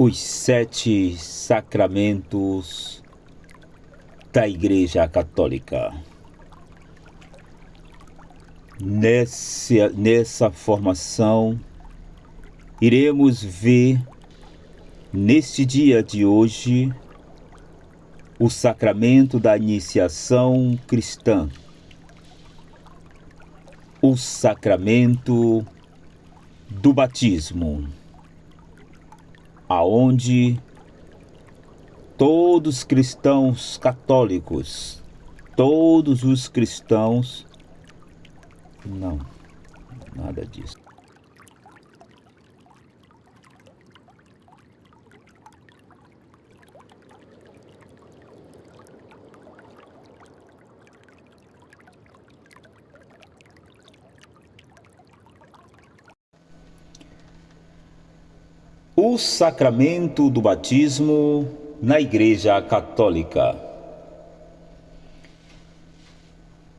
Os 7 sacramentos da Igreja Católica. Nessa formação, iremos ver, neste dia de hoje, o sacramento da iniciação cristã, o sacramento do batismo, aonde todos os cristãos católicos, todos os cristãos, não, nada disso. O sacramento do batismo na Igreja Católica.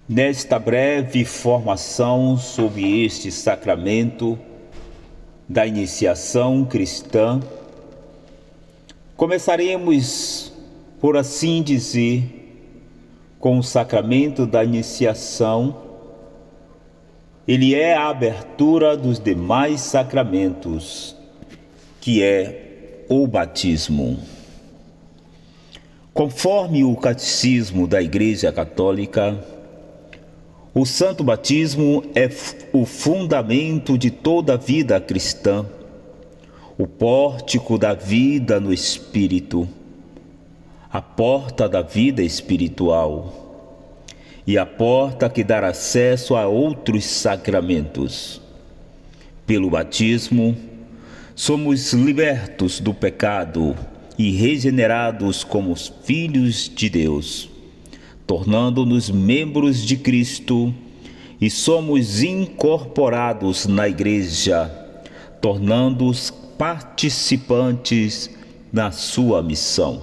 Nesta breve formação sobre este sacramento da iniciação cristã, começaremos, por assim dizer, com o sacramento da iniciação. Ele é a abertura dos demais sacramentos, que é o batismo. Conforme o Catecismo da Igreja Católica, o Santo Batismo é o fundamento de toda a vida cristã, o pórtico da vida no Espírito, a porta da vida espiritual e a porta que dá acesso a outros sacramentos. Pelo batismo, somos libertos do pecado e regenerados como filhos de Deus, tornando-nos membros de Cristo, e somos incorporados na Igreja, tornando-nos participantes na sua missão.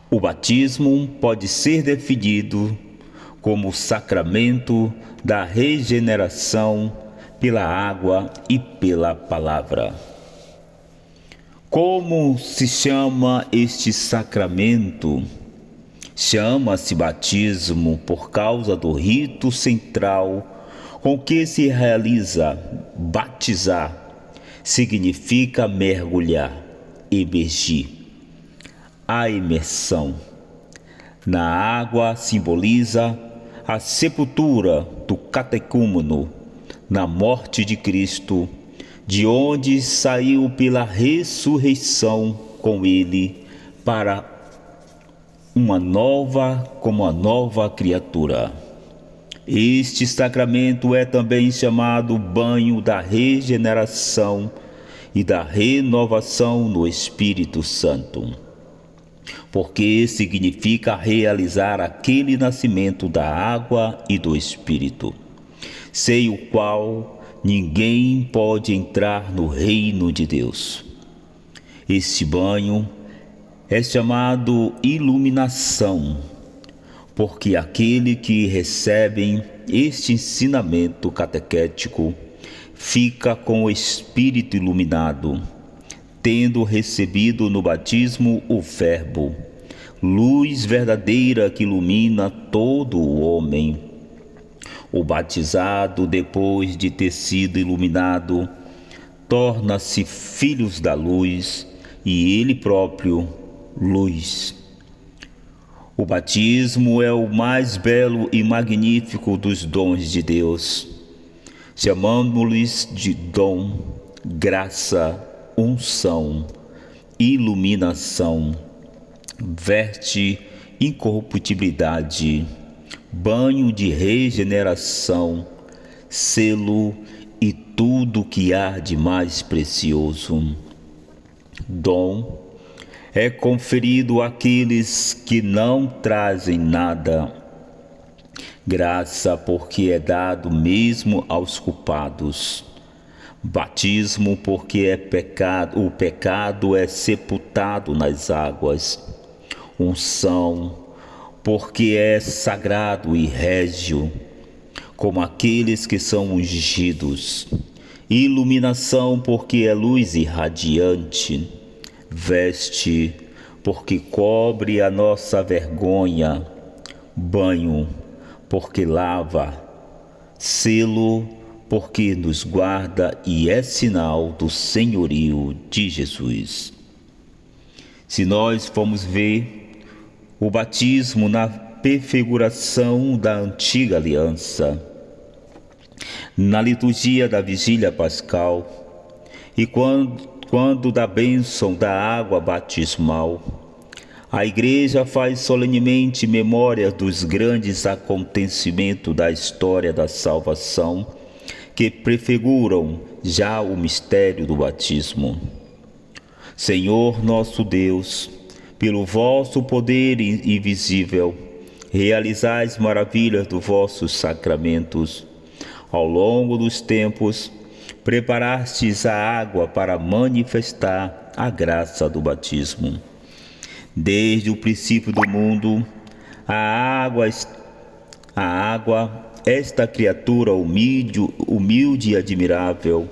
O batismo pode ser definido como o sacramento da regeneração pela água e pela palavra. Como se chama este sacramento? Chama-se batismo por causa do rito central com que se realiza. Batizar significa mergulhar, emergir. A imersão na água simboliza a sepultura do catecúmeno na morte de Cristo, de onde saiu pela ressurreição com ele para como uma nova criatura. Este sacramento é também chamado banho da regeneração e da renovação no Espírito Santo, porque significa realizar aquele nascimento da água e do Espírito, sem o qual ninguém pode entrar no reino de Deus. Este banho é chamado iluminação, porque aquele que recebe este ensinamento catequético fica com o espírito iluminado, tendo recebido no batismo o Verbo, luz verdadeira que ilumina todo o homem. O batizado, depois de ter sido iluminado, torna-se filhos da luz e ele próprio luz. O batismo é o mais belo e magnífico dos dons de Deus. Chamamos-lhes de dom, graça, unção, iluminação, verte incorruptibilidade, banho de regeneração, selo e tudo que há de mais precioso. Dom é conferido àqueles que não trazem nada. Graça, porque é dado mesmo aos culpados. Batismo, porque o pecado é sepultado nas águas. Unção, porque é sagrado e régio, como aqueles que são ungidos. iluminação, porque é luz irradiante, veste, porque cobre a nossa vergonha, banho, porque lava, selo, porque nos guarda e é sinal do senhorio de Jesus. Se nós formos ver o batismo na prefiguração da antiga aliança, na liturgia da vigília pascal, e quando da bênção da água batismal, a Igreja faz solenemente memória dos grandes acontecimentos da história da salvação que prefiguram já o mistério do batismo. Senhor nosso Deus, pelo vosso poder invisível, realizais maravilhas dos vossos sacramentos. Ao longo dos tempos, preparastes a água para manifestar a graça do batismo. Desde o princípio do mundo, a água, esta criatura humilde e admirável,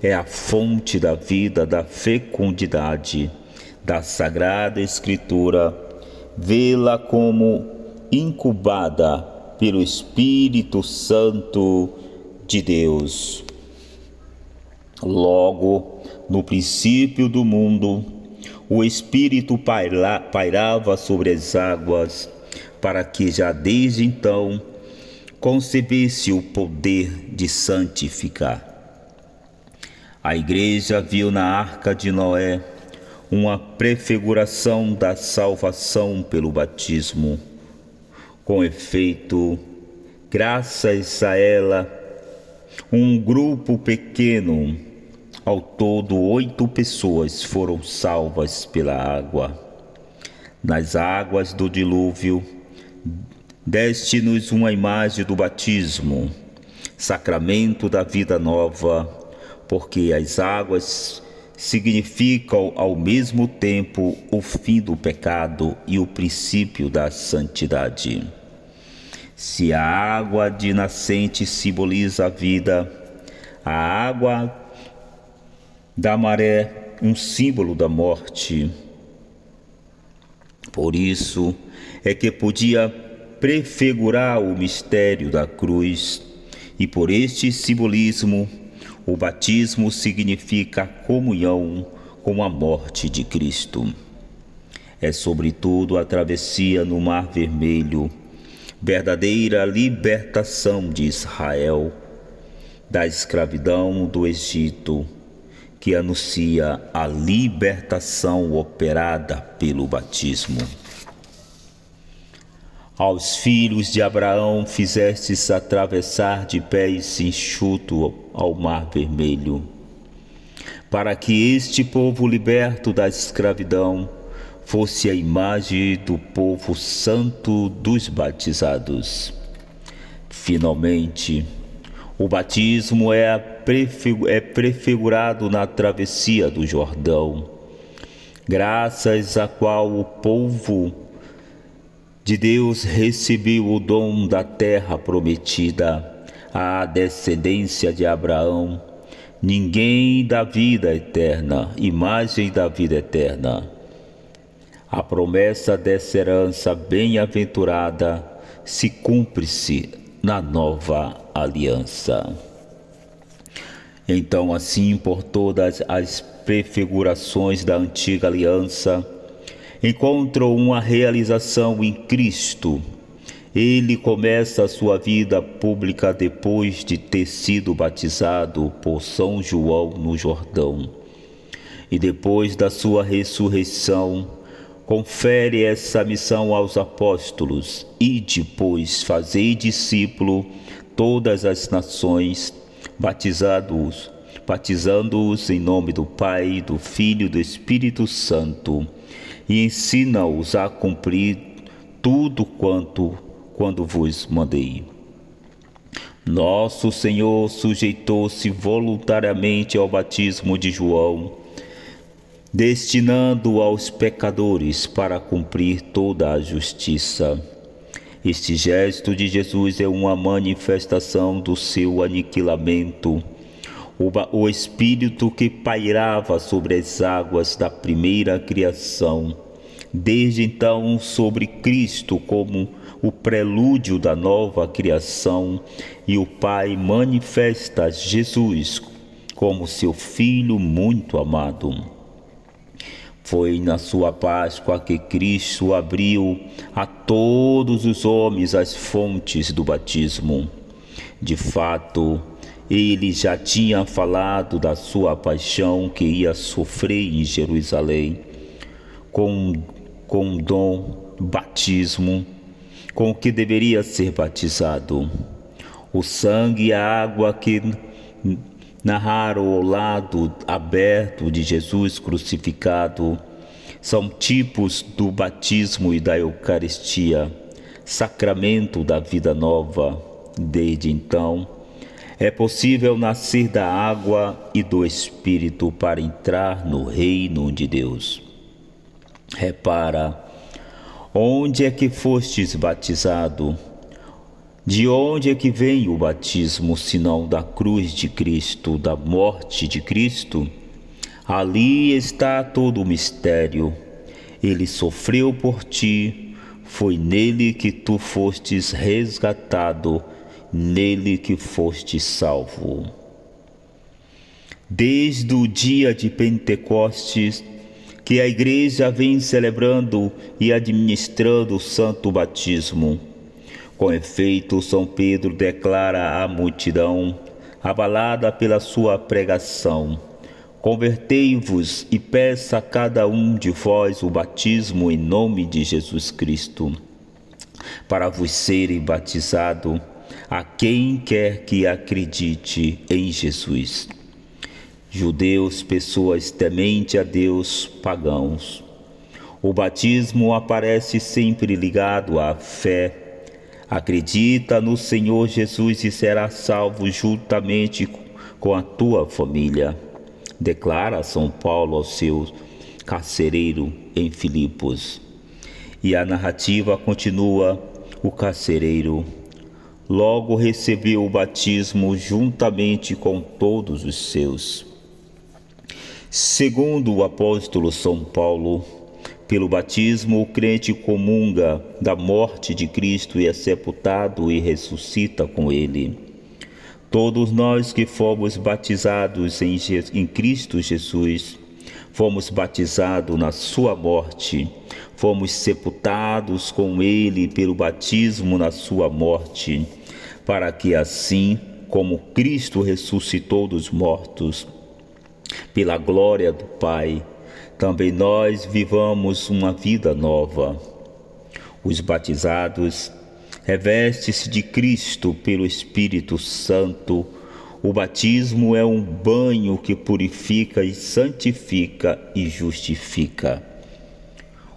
é a fonte da vida, da fecundidade, da Sagrada Escritura. Vê-la como incubada pelo Espírito Santo de Deus. Logo, no princípio do mundo, o Espírito pairava sobre as águas, para que já desde então concebesse o poder de santificar. A Igreja viu na Arca de Noé uma prefiguração da salvação pelo batismo. Com efeito, graças a ela, um grupo pequeno, ao todo 8 pessoas, foram salvas pela água. Nas águas do dilúvio, deste-nos uma imagem do batismo, sacramento da vida nova, porque as águas significam ao mesmo tempo o fim do pecado e o princípio da santidade. Se a água de nascente simboliza a vida, a água da maré um símbolo da morte. Por isso é que podia prefigurar o mistério da cruz, e por este simbolismo o batismo significa a comunhão com a morte de Cristo. É sobretudo a travessia no Mar Vermelho, verdadeira libertação de Israel da escravidão do Egito, que anuncia a libertação operada pelo batismo. Aos filhos de Abraão fizestes atravessar de pés enxuto ao Mar Vermelho, para que este povo liberto da escravidão fosse a imagem do povo santo dos batizados. Finalmente, o batismo é prefigurado na travessia do Jordão, graças à qual o povo de Deus recebeu o dom da terra prometida à descendência de Abraão, ninguém da vida eterna, imagem da vida eterna. A promessa dessa herança bem-aventurada se cumpre-se na nova aliança. Então, assim, por todas as prefigurações da antiga aliança, encontram uma realização em Cristo. Ele começa a sua vida pública depois de ter sido batizado por São João no Jordão. E depois da sua ressurreição, confere essa missão aos apóstolos: e depois fazei discípulo todas as nações, batizando-os em nome do Pai, do Filho e do Espírito Santo, e ensina-os a cumprir tudo quando vos mandei. Nosso Senhor sujeitou-se voluntariamente ao batismo de João, destinando aos pecadores para cumprir toda a justiça. Este gesto de Jesus é uma manifestação do seu aniquilamento, o Espírito que pairava sobre as águas da primeira criação, desde então sobre Cristo como o prelúdio da nova criação, e o Pai manifesta Jesus como seu Filho muito amado. Foi na sua Páscoa que Cristo abriu a todos os homens as fontes do batismo. De fato, ele já tinha falado da sua paixão que ia sofrer em Jerusalém, com dom batismo, com o que deveria ser batizado. O sangue e a água que narraram ao lado aberto de Jesus crucificado são tipos do batismo e da Eucaristia, sacramento da vida nova. Desde então, é possível nascer da água e do Espírito para entrar no reino de Deus. Repara, onde é que fostes batizado? De onde é que vem o batismo, senão da cruz de Cristo, da morte de Cristo? Ali está todo o mistério. Ele sofreu por ti, foi nele que tu fostes resgatado, nele que fostes salvo. Desde o dia de Pentecostes, que a Igreja vem celebrando e administrando o santo batismo. Com efeito, São Pedro declara à multidão, abalada pela sua pregação: convertei-vos e peça a cada um de vós o batismo em nome de Jesus Cristo, para vos serem batizado a quem quer que acredite em Jesus. Judeus, pessoas temente a Deus, pagãos. O batismo aparece sempre ligado à fé. Acredita no Senhor Jesus e será salvo juntamente com a tua família, declara São Paulo ao seu carcereiro em Filipos. E a narrativa continua: o carcereiro logo recebeu o batismo juntamente com todos os seus. Segundo o apóstolo São Paulo, pelo batismo o crente comunga da morte de Cristo e é sepultado e ressuscita com ele. Todos nós que fomos batizados em Cristo Jesus, fomos batizados na sua morte, fomos sepultados com ele pelo batismo na sua morte, para que assim como Cristo ressuscitou dos mortos, pela glória do Pai, também nós vivamos uma vida nova. Os batizados revestem-se de Cristo pelo Espírito Santo. O batismo é um banho que purifica e santifica e justifica.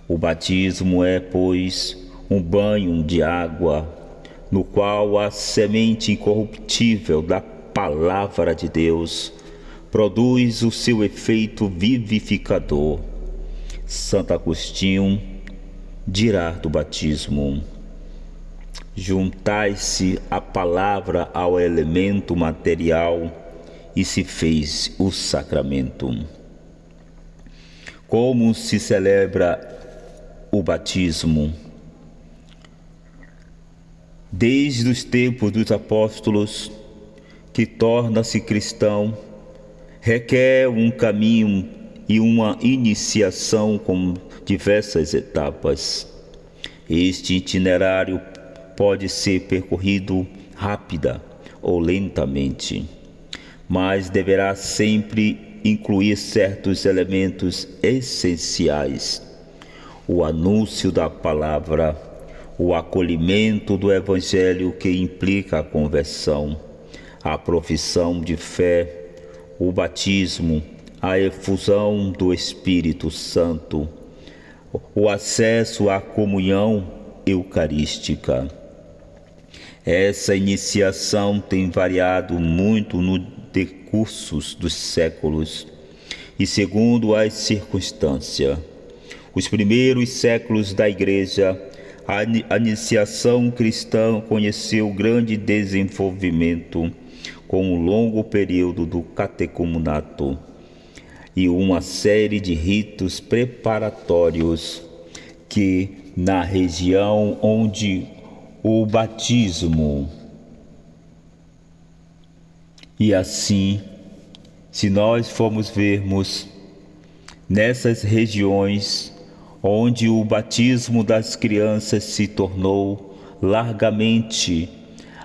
O batismo é, pois, um banho de água, no qual a semente incorruptível da Palavra de Deus produz o seu efeito vivificador. Santo Agostinho dirá do batismo: juntai-se a palavra ao elemento material e se fez o sacramento. Como se celebra o batismo? Desde os tempos dos apóstolos, que torna-se cristão, requer um caminho e uma iniciação com diversas etapas. Este itinerário pode ser percorrido rápida ou lentamente, mas deverá sempre incluir certos elementos essenciais: o anúncio da palavra, o acolhimento do Evangelho, que implica a conversão, a profissão de fé, o batismo, a efusão do Espírito Santo, o acesso à comunhão eucarística. Essa iniciação tem variado muito no decurso dos séculos e segundo as circunstâncias. Os primeiros séculos da Igreja, a iniciação cristã conheceu grande desenvolvimento, com um longo período do catecumenato e uma série de ritos preparatórios que, na região onde o batismo, e assim, se nós formos vermos nessas regiões onde o batismo das crianças se tornou largamente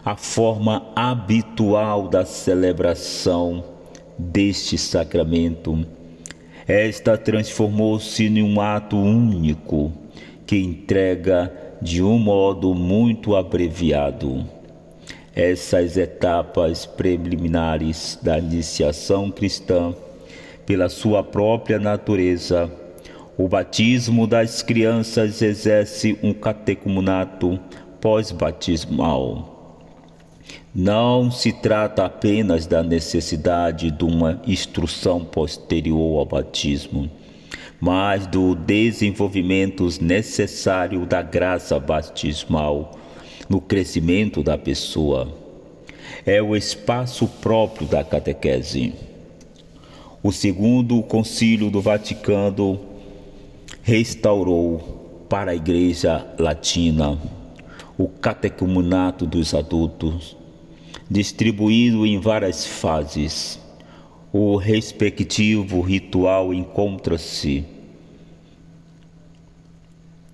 a forma habitual da celebração deste sacramento, esta transformou-se em um ato único que entrega de um modo muito abreviado essas etapas preliminares da iniciação cristã. Pela sua própria natureza, o batismo das crianças exerce um catecumenato pós-batismal. Não se trata apenas da necessidade de uma instrução posterior ao batismo, mas do desenvolvimento necessário da graça batismal no crescimento da pessoa. É o espaço próprio da catequese. O Segundo Concílio do Vaticano restaurou para a Igreja Latina o catecumenato dos adultos, distribuído em várias fases. O respectivo ritual encontra-se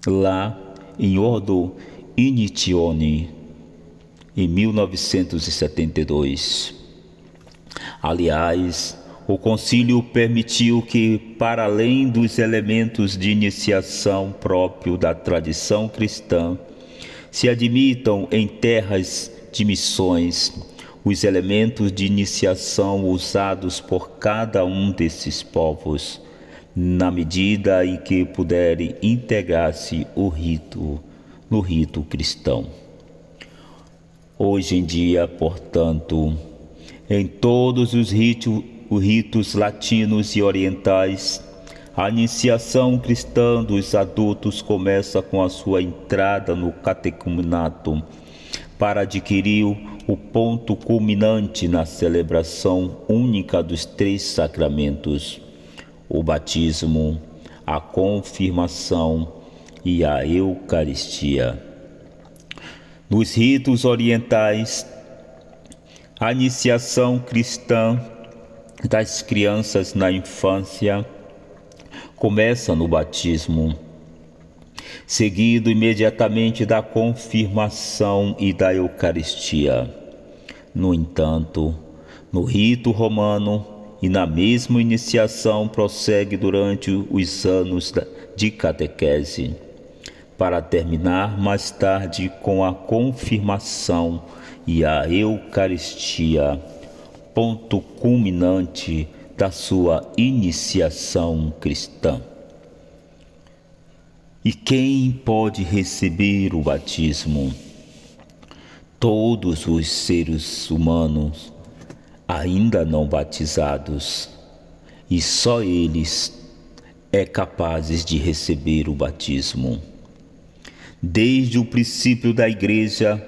lá em Ordo Initione, em 1972. Aliás, o concílio permitiu que, para além dos elementos de iniciação próprio da tradição cristã, se admitam em terras de missões os elementos de iniciação usados por cada um desses povos, na medida em que puderem integrar-se no rito cristão. Hoje em dia, portanto, em todos os ritos latinos e orientais, a iniciação cristã dos adultos começa com a sua entrada no catecumenato, para adquirir o ponto culminante na celebração única dos três sacramentos: o batismo, a confirmação e a Eucaristia. Nos ritos orientais, a iniciação cristã das crianças na infância começa no batismo, seguido imediatamente da confirmação e da Eucaristia. No entanto, no rito romano e na mesma iniciação prossegue durante os anos de catequese, para terminar mais tarde com a confirmação e a Eucaristia, ponto culminante da sua iniciação cristã. E quem pode receber o batismo? Todos os seres humanos ainda não batizados, e só eles é capazes de receber o batismo. Desde o princípio da Igreja,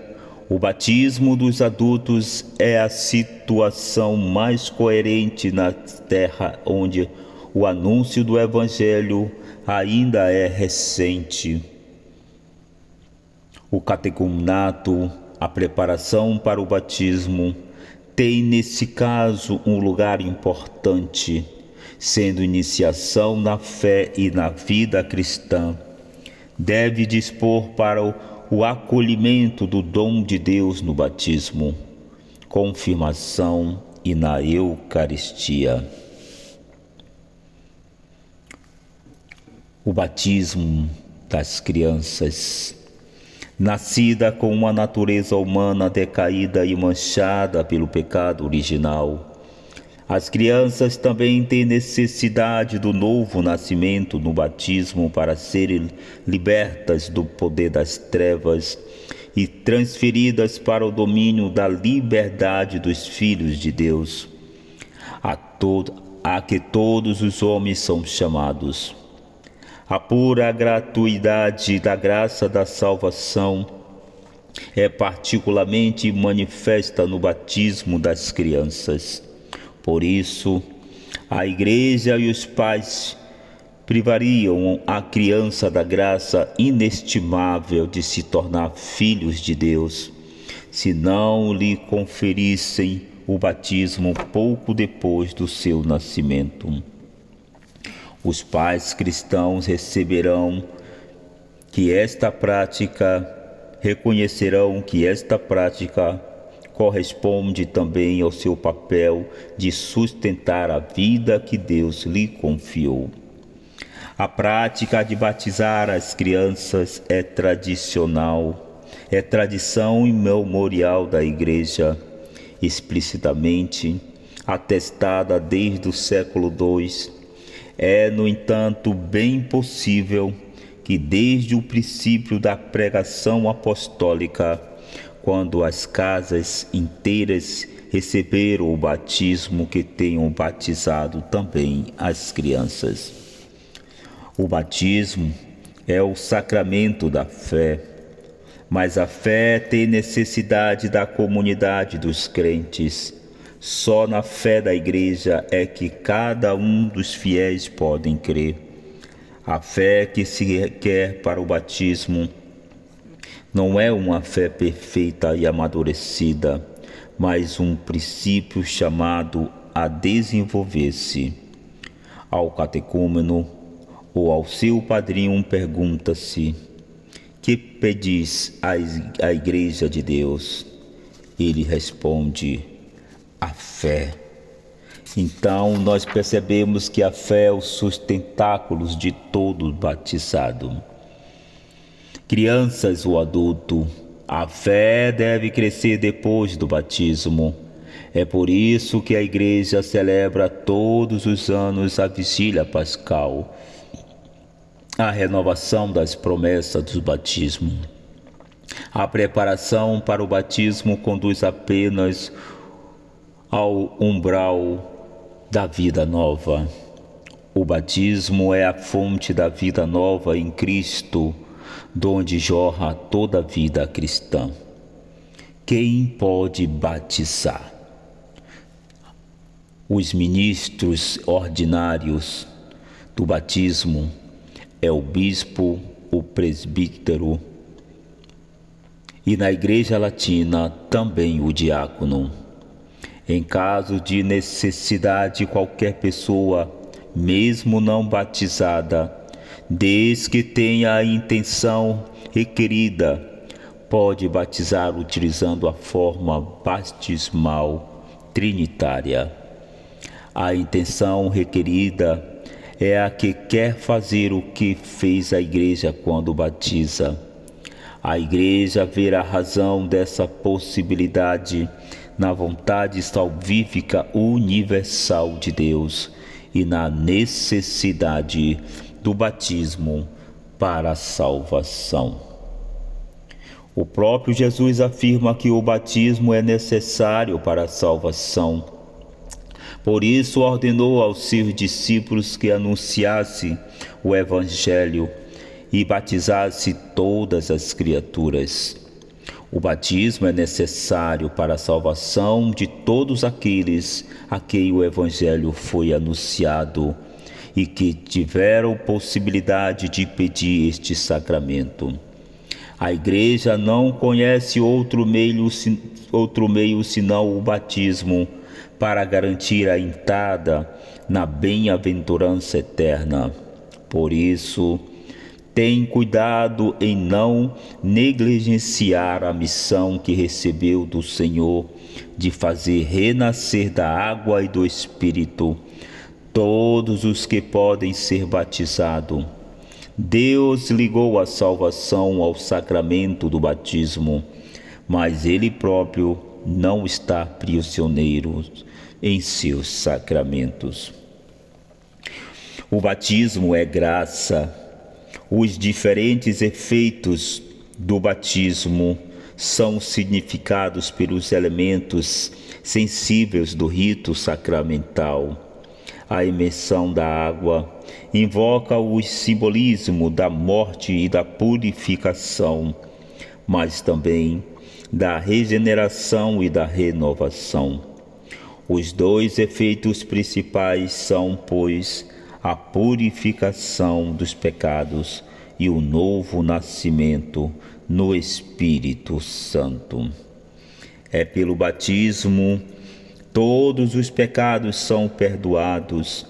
o batismo dos adultos é a situação mais coerente na terra onde o anúncio do Evangelho ainda é recente. O catecumenato, a preparação para o batismo, tem nesse caso um lugar importante, sendo iniciação na fé e na vida cristã. Deve dispor para o acolhimento do dom de Deus no batismo, confirmação e na Eucaristia. O batismo das crianças, nascida com uma natureza humana decaída e manchada pelo pecado original. As crianças também têm necessidade do novo nascimento no batismo para serem libertas do poder das trevas e transferidas para o domínio da liberdade dos filhos de Deus, a que todos os homens são chamados. A pura gratuidade da graça da salvação é particularmente manifesta no batismo das crianças. Por isso, a Igreja e os pais privariam a criança da graça inestimável de se tornar filhos de Deus, se não lhe conferissem o batismo pouco depois do seu nascimento. Os pais cristãos reconhecerão que esta prática corresponde também ao seu papel de sustentar a vida que Deus lhe confiou. A prática de batizar as crianças é tradicional, é tradição imemorial da Igreja, explicitamente atestada desde o século II. É, no entanto, bem possível que desde o princípio da pregação apostólica, quando as casas inteiras receberam o batismo, que tenham batizado também as crianças. O batismo é o sacramento da fé, mas a fé tem necessidade da comunidade dos crentes. Só na fé da Igreja é que cada um dos fiéis podem crer. A fé que se requer para o batismo não é uma fé perfeita e amadurecida, mas um princípio chamado a desenvolver-se. Ao catecúmeno ou ao seu padrinho pergunta-se: que pedis à Igreja de Deus? Ele responde: a fé. Então nós percebemos que a fé é o sustentáculo de todo batizado. Crianças ou adulto, a fé deve crescer depois do batismo. É por isso que a Igreja celebra todos os anos a vigília pascal, a renovação das promessas do batismo. A preparação para o batismo conduz apenas ao umbral da vida nova. O batismo é a fonte da vida nova em Cristo, donde jorra toda a vida cristã. Quem pode batizar? Os ministros ordinários do batismo é o bispo, o presbítero, e na Igreja Latina também o diácono. Em caso de necessidade, qualquer pessoa, mesmo não batizada, desde que tenha a intenção requerida, pode batizar utilizando a forma batismal trinitária. A intenção requerida é a que quer fazer o que fez a Igreja quando batiza. A Igreja vê a razão dessa possibilidade na vontade salvífica universal de Deus e na necessidade do batismo para a salvação. O próprio Jesus afirma que o batismo é necessário para a salvação. Por isso ordenou aos seus discípulos que anunciasse o Evangelho e batizasse todas as criaturas. O batismo é necessário para a salvação de todos aqueles a quem o Evangelho foi anunciado e que tiveram possibilidade de pedir este sacramento. A Igreja não conhece outro meio senão o batismo para garantir a entrada na bem-aventurança eterna. Por isso, tem cuidado em não negligenciar a missão que recebeu do Senhor de fazer renascer da água e do Espírito todos os que podem ser batizados. Deus ligou a salvação ao sacramento do batismo, mas Ele próprio não está prisioneiro em seus sacramentos. O batismo é graça. Os diferentes efeitos do batismo são significados pelos elementos sensíveis do rito sacramental. A imersão da água invoca o simbolismo da morte e da purificação, mas também da regeneração e da renovação. Os dois efeitos principais são, pois, a purificação dos pecados e o novo nascimento no Espírito Santo. É pelo batismo todos os pecados são perdoados,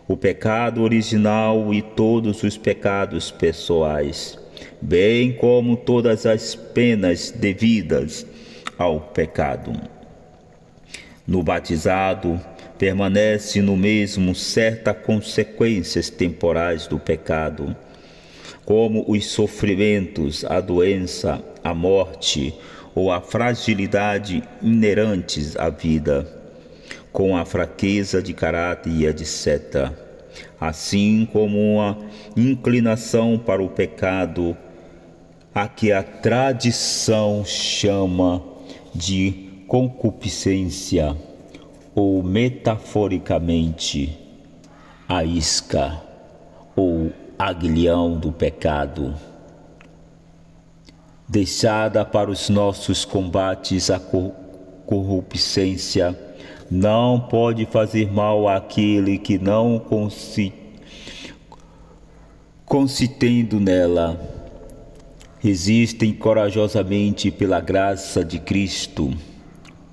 o pecado original e todos os pecados pessoais, bem como todas as penas devidas ao pecado. No batizado, permanece no mesmo certas consequências temporais do pecado, como os sofrimentos, a doença, a morte ou a fragilidade inerentes à vida, com a fraqueza de caráter e etc., assim como uma inclinação para o pecado, a que a tradição chama de concupiscência, ou metaforicamente, a isca ou aguilhão do pecado. Deixada para os nossos combates, a corrupcência não pode fazer mal àquele que não consistendo nela, resistem corajosamente pela graça de Cristo,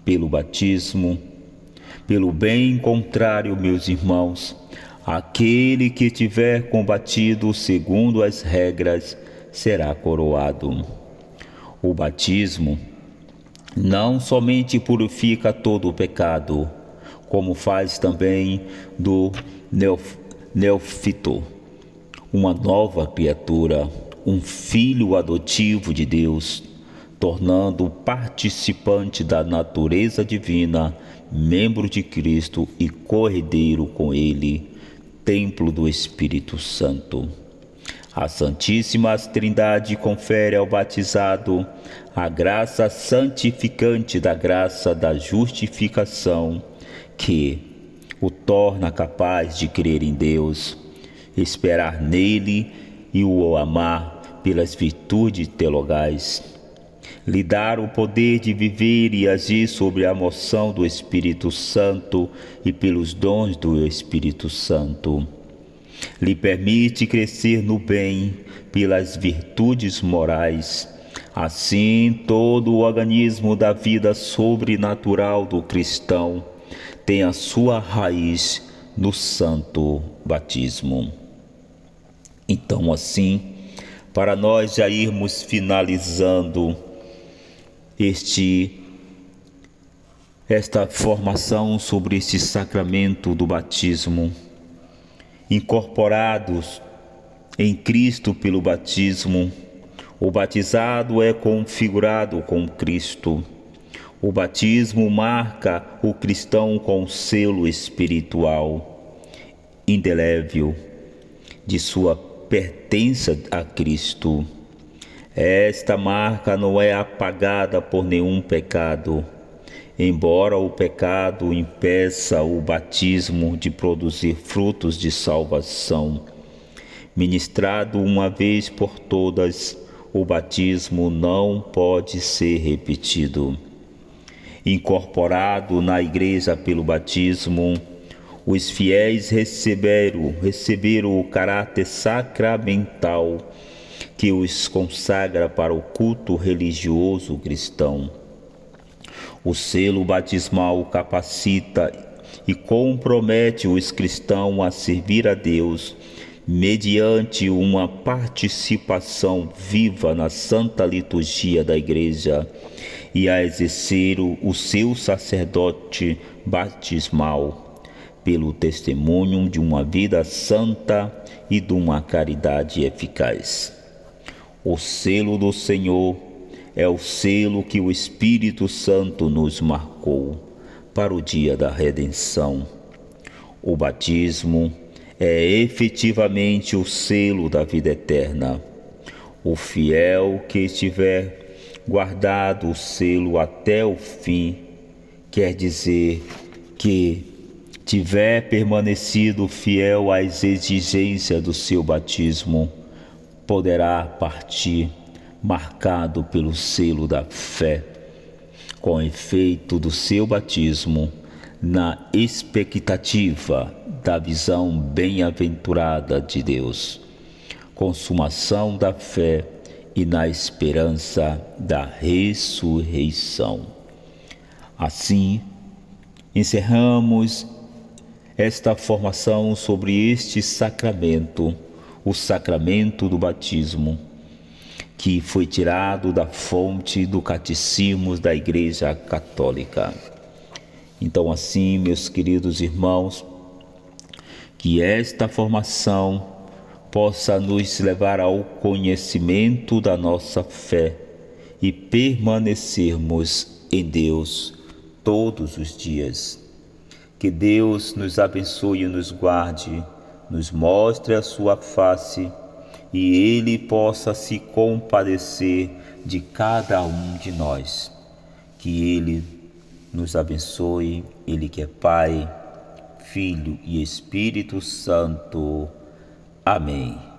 pelo batismo. Pelo bem contrário, meus irmãos, aquele que tiver combatido segundo as regras será coroado. O batismo não somente purifica todo o pecado, como faz também do neófito uma nova criatura, um filho adotivo de Deus, tornando-o participante da natureza divina, membro de Cristo e corredeiro com ele, templo do Espírito Santo. A Santíssima Trindade confere ao batizado a graça santificante da graça da justificação, que o torna capaz de crer em Deus, esperar nele e o amar pelas virtudes teologais, lhe dar o poder de viver e agir sobre a moção do Espírito Santo e pelos dons do Espírito Santo. Lhe permite crescer no bem pelas virtudes morais. Assim, todo o organismo da vida sobrenatural do cristão tem a sua raiz no santo batismo. Então, assim, para nós já irmos finalizando esta formação sobre este sacramento do batismo, incorporados em Cristo pelo batismo, o batizado é configurado com Cristo. O batismo marca o cristão com selo espiritual indelével de sua pertença a Cristo. Esta marca não é apagada por nenhum pecado, embora o pecado impeça o batismo de produzir frutos de salvação. Ministrado uma vez por todas, o batismo não pode ser repetido. Incorporado na Igreja pelo batismo, os fiéis receberam o caráter sacramental que os consagra para o culto religioso cristão. O selo batismal capacita e compromete os cristãos a servir a Deus mediante uma participação viva na santa liturgia da Igreja e a exercer o seu sacerdote batismal pelo testemunho de uma vida santa e de uma caridade eficaz. O selo do Senhor é o selo que o Espírito Santo nos marcou para o dia da redenção. O batismo é efetivamente o selo da vida eterna. O fiel que estiver guardado o selo até o fim, quer dizer que tiver permanecido fiel às exigências do seu batismo, poderá partir marcado pelo selo da fé, com efeito do seu batismo, na expectativa da visão bem-aventurada de Deus, consumação da fé e na esperança da ressurreição. Assim, encerramos esta formação sobre este sacramento, o sacramento do batismo, que foi tirado da fonte do Catecismo da Igreja Católica. Então, assim, meus queridos irmãos, que esta formação possa nos levar ao conhecimento da nossa fé e permanecermos em Deus todos os dias. Que Deus nos abençoe e nos guarde, nos mostre a sua face e Ele possa se compadecer de cada um de nós. Que Ele nos abençoe, Ele que é Pai, Filho e Espírito Santo. Amém.